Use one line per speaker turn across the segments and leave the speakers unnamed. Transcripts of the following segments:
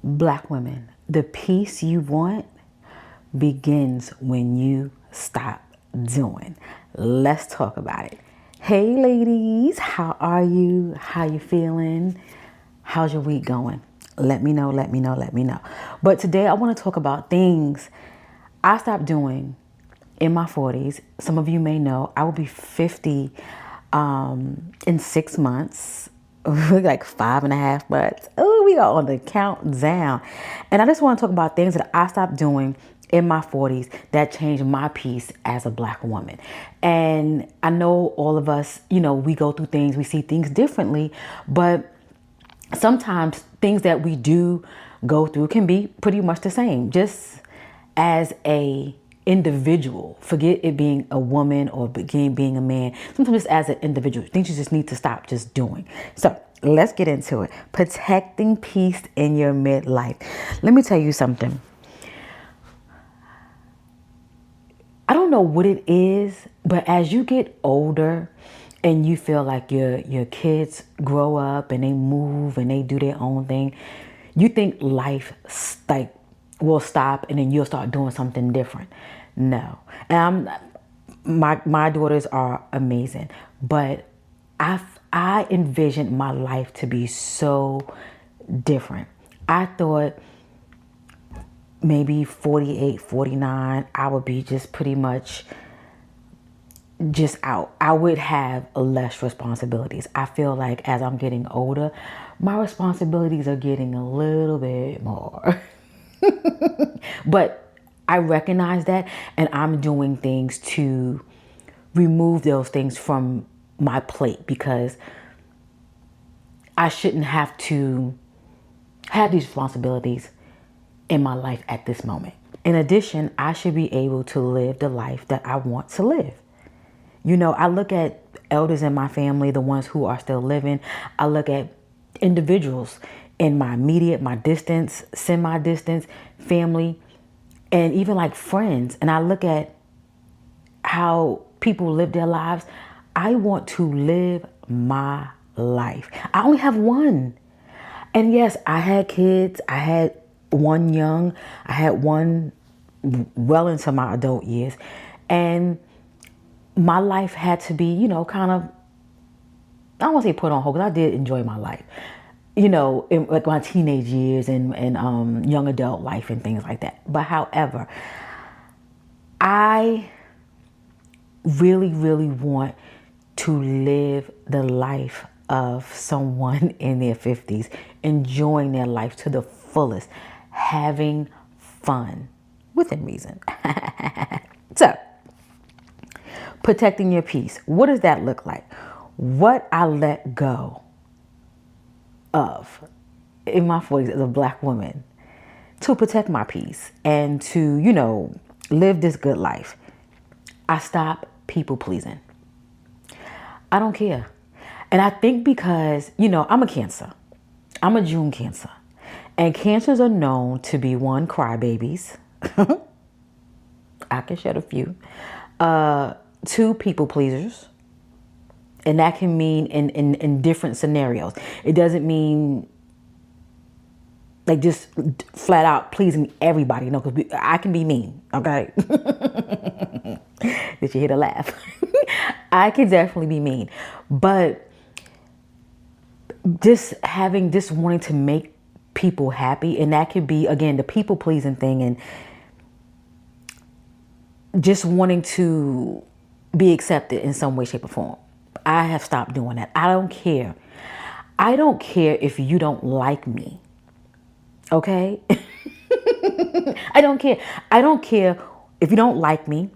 Black women, the peace you want begins when you stop doing. Let's talk about it. Hey ladies, how are you? How you feeling? How's your week going? Let me know, let me know, let me know. But today I want to talk about things I stopped doing in my 40s. Some of you may know I will be 50 in 6 months. Like 5.5 months. Oh, we are on the countdown. And I just want to talk about things that I stopped doing in my 40s that changed my peace as a Black woman. And I know all of us, we go through things, we see things differently, but sometimes things that we do go through can be pretty much the same. Just as a individual, forget it being a woman or being a man. Sometimes just as an individual, things you just need to stop just doing. So let's get into it. Protecting peace in your midlife. Let me tell you something. I don't know what it is, but as you get older and you feel like your kids grow up and they move and they do their own thing, you think life will stop and then you'll start doing something different. No. And my daughters are amazing, but I envisioned my life to be so different. I thought maybe 48, 49, I would be just pretty much just out. I would have less responsibilities. I feel like as I'm getting older, my responsibilities are getting a little bit more. But I recognize that, and I'm doing things to remove those things from my plate because I shouldn't have to have these responsibilities in my life at this moment. In addition, I should be able to live the life that I want to live. I look at elders in my family, the ones who are still living. I look at individuals in my immediate, my distance, semi-distance family, and even like friends. And I look at how people live their lives. I want to live my life. I only have one. And yes, I had kids. I had one young. I had one well into my adult years. And my life had to be, kind of, I don't want to say put on hold, because I did enjoy my life, in like my teenage years and young adult life and things like that. But however, I really, really want to live the life of someone in their 50s, enjoying their life to the fullest, having fun within reason. So, protecting your peace. What does that look like? What I let go of in my 40s as a Black woman to protect my peace and to, live this good life. I stop people pleasing. I don't care. And I think because, I'm a Cancer. I'm a June Cancer. And Cancers are known to be crybabies. I can shed a few. 2, people pleasers. And that can mean in different scenarios. It doesn't mean like just flat out pleasing everybody. No, because I can be mean. Okay. Did you hear the laugh? I can definitely be mean. But just wanting to make people happy. And that could be, again, the people pleasing thing. And just wanting to be accepted in some way, shape, or form. I have stopped doing that. I don't care. I don't care if you don't like me. Okay? I don't care. I don't care if you don't like me.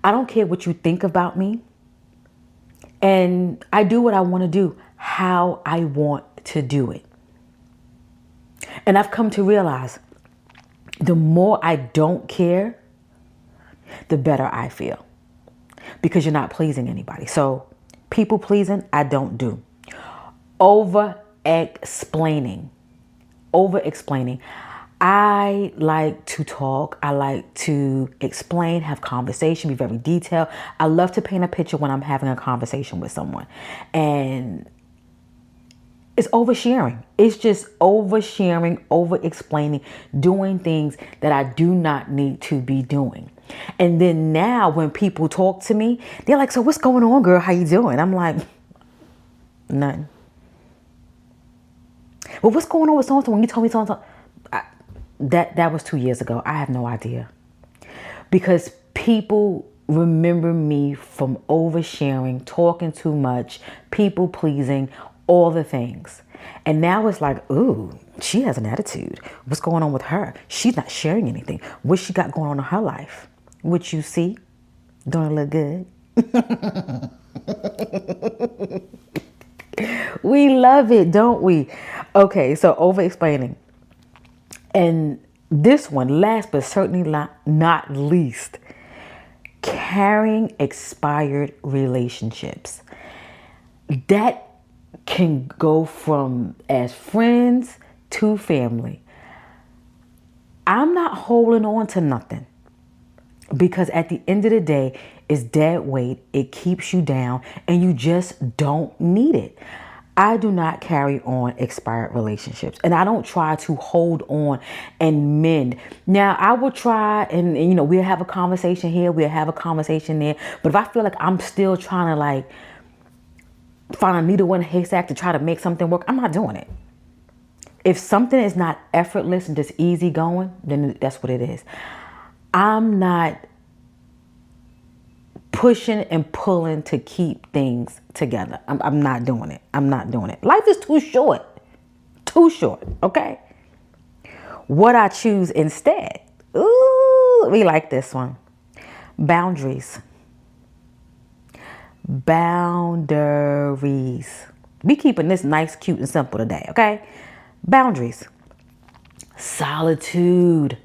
I don't care what you think about me. And I do what I want to do, how I want to do it. And I've come to realize the more I don't care, the better I feel. Because you're not pleasing anybody. So people pleasing, I don't do. Over explaining. I like to talk. I like to explain, have conversation, be very detailed. I love to paint a picture when I'm having a conversation with someone. And It's oversharing. It's just oversharing, over explaining, doing things that I do not need to be doing. And then now when people talk to me, they're like, so what's going on, girl? How you doing? I'm like, nothing. Well, what's going on with so-and-so when you told me so-and-so? That was 2 years ago. I have no idea. Because people remember me from oversharing, talking too much, people pleasing, all the things. And now it's like, ooh, she has an attitude. What's going on with her? She's not sharing anything. What she got going on in her life? What you see? Don't it look good? We love it, don't we? Okay, so over explaining. And this one, last but certainly not least, carrying expired relationships. That can go from as friends to family. I'm not holding on to nothing because at the end of the day, it's dead weight. It keeps you down and you just don't need it. I do not carry on expired relationships and I don't try to hold on and mend. Now I will try and you know, we'll have a conversation here, we'll have a conversation there. But if I feel like I'm still trying to like find a needle in a haystack to try to make something work, I'm not doing it. If something is not effortless and just easy going, then that's what it is. I'm not pushing and pulling to keep things together. I'm not doing it. I'm not doing it. Life is too short. Too short, okay? What I choose instead. Ooh, we like this one. Boundaries. Boundaries. We keeping this nice, cute, and simple today, okay? Boundaries. Solitude.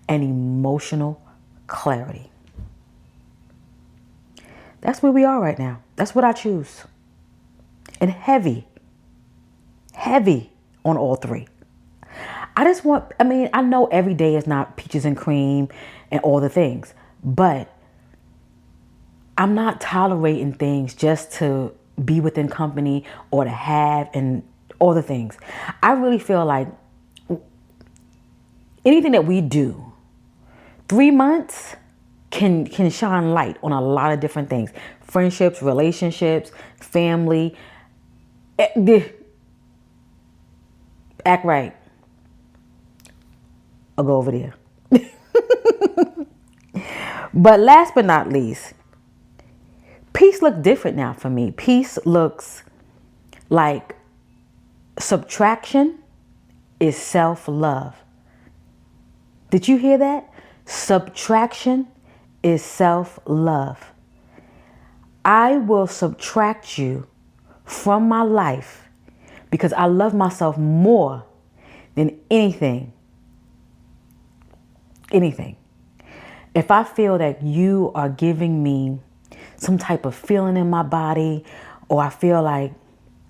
And emotional clarity. That's where we are right now. That's what I choose. And heavy on all three. I know every day is not peaches and cream and all the things, but I'm not tolerating things just to be within company or to have and all the things. I really feel like anything that we do, 3 months can shine light on a lot of different things. Friendships, relationships, family. Act right. I'll go over there. But last but not least, peace looks different now for me. Peace looks like subtraction is self-love. Did you hear that? Subtraction is self-love. I will subtract you from my life because I love myself more than anything. Anything. If I feel that you are giving me some type of feeling in my body, or I feel like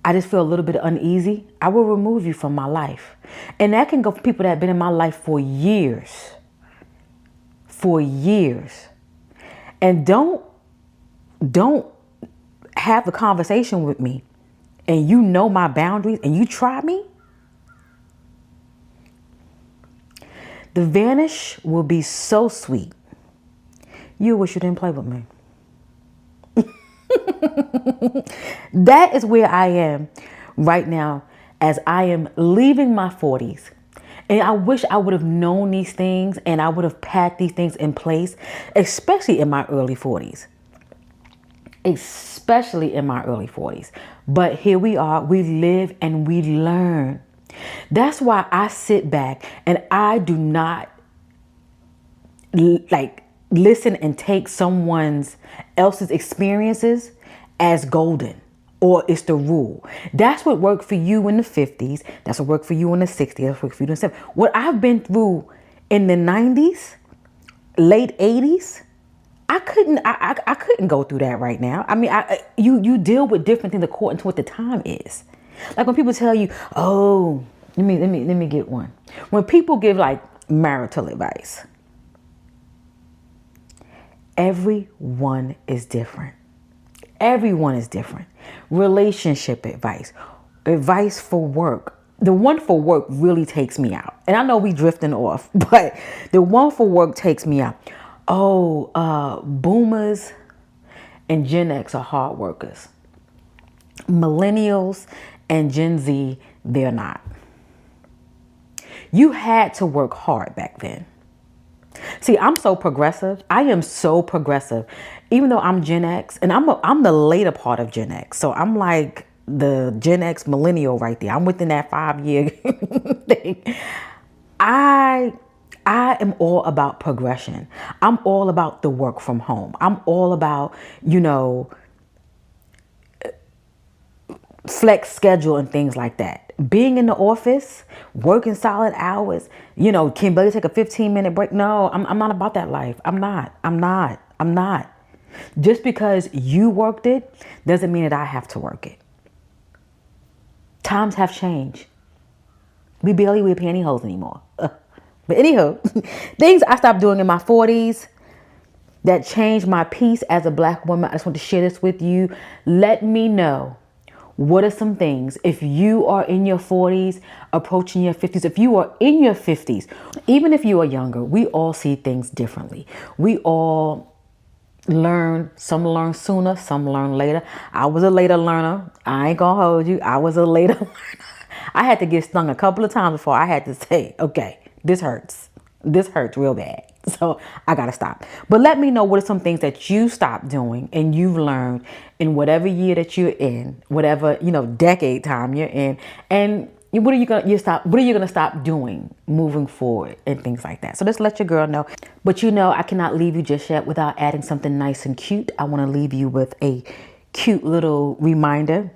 I just feel a little bit uneasy, I will remove you from my life. And that can go for people that have been in my life for years. For years. And don't have a conversation with me and you know my boundaries and you try me. The vanish will be so sweet. You wish you didn't play with me. That is where I am right now as I am leaving my 40s. And I wish I would have known these things and I would have had these things in place, especially in my early 40s. Especially in my early 40s. But here we are, we live and we learn. That's why I sit back and I do not listen and take someone else's experiences as golden or it's the rule. That's what worked for you in the 50s. That's what worked for you in the 60s. That's what worked for you in the 70s. What I've been through in the 90s, late 80s, I couldn't go through that right now. I mean, you deal with different things according to what the time is. Like when people tell you, oh, let me get one. When people give like marital advice, everyone is different. Everyone is different. Relationship advice, advice for work. The one for work really takes me out. And I know we drifting off, but the one for work takes me out. Oh, boomers and Gen X are hard workers. Millennials and Gen Z, they're not. You had to work hard back then. See, I'm so progressive. I am so progressive. Even though I'm Gen X, and I'm the later part of Gen X. So I'm like the Gen X millennial right there. I'm within that 5 year thing. I am all about progression. I'm all about the work from home. I'm all about, flex schedule and things like that. Being in the office, working solid hours, can barely take a 15-minute break. No, I'm not about that life. I'm not. Just because you worked it doesn't mean that I have to work it. Times have changed. We barely wear pantyhose anymore. But anywho, things I stopped doing in my 40s that changed my peace as a Black woman. I just want to share this with you. Let me know. What are some things, if you are in your 40s, approaching your 50s, if you are in your 50s, even if you are younger, we all see things differently. We all learn, some learn sooner, some learn later. I was a later learner. I ain't gonna hold you. I was a later learner. I had to get stung a couple of times before I had to say, okay, this hurts. This hurts real bad. So I got to stop. But let me know what are some things that you stopped doing and you've learned in whatever year that you're in, whatever, decade time you're in. And what are you going to stop doing moving forward and things like that. So just let your girl know. But I cannot leave you just yet without adding something nice and cute. I want to leave you with a cute little reminder.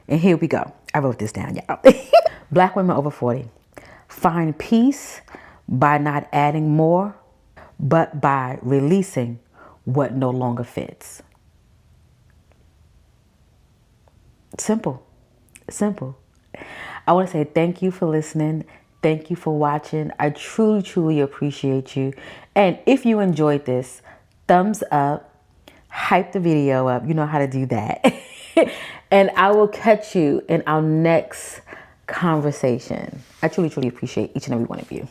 And here we go. I wrote this down, y'all. Black women over 40. Find peace by not adding more, but by releasing what no longer fits. Simple. I want to say thank you for listening. Thank you for watching. I truly, truly appreciate you. And if you enjoyed this, thumbs up, hype the video up. You know how to do that. And I will catch you in our next conversation. I truly, truly appreciate each and every one of you.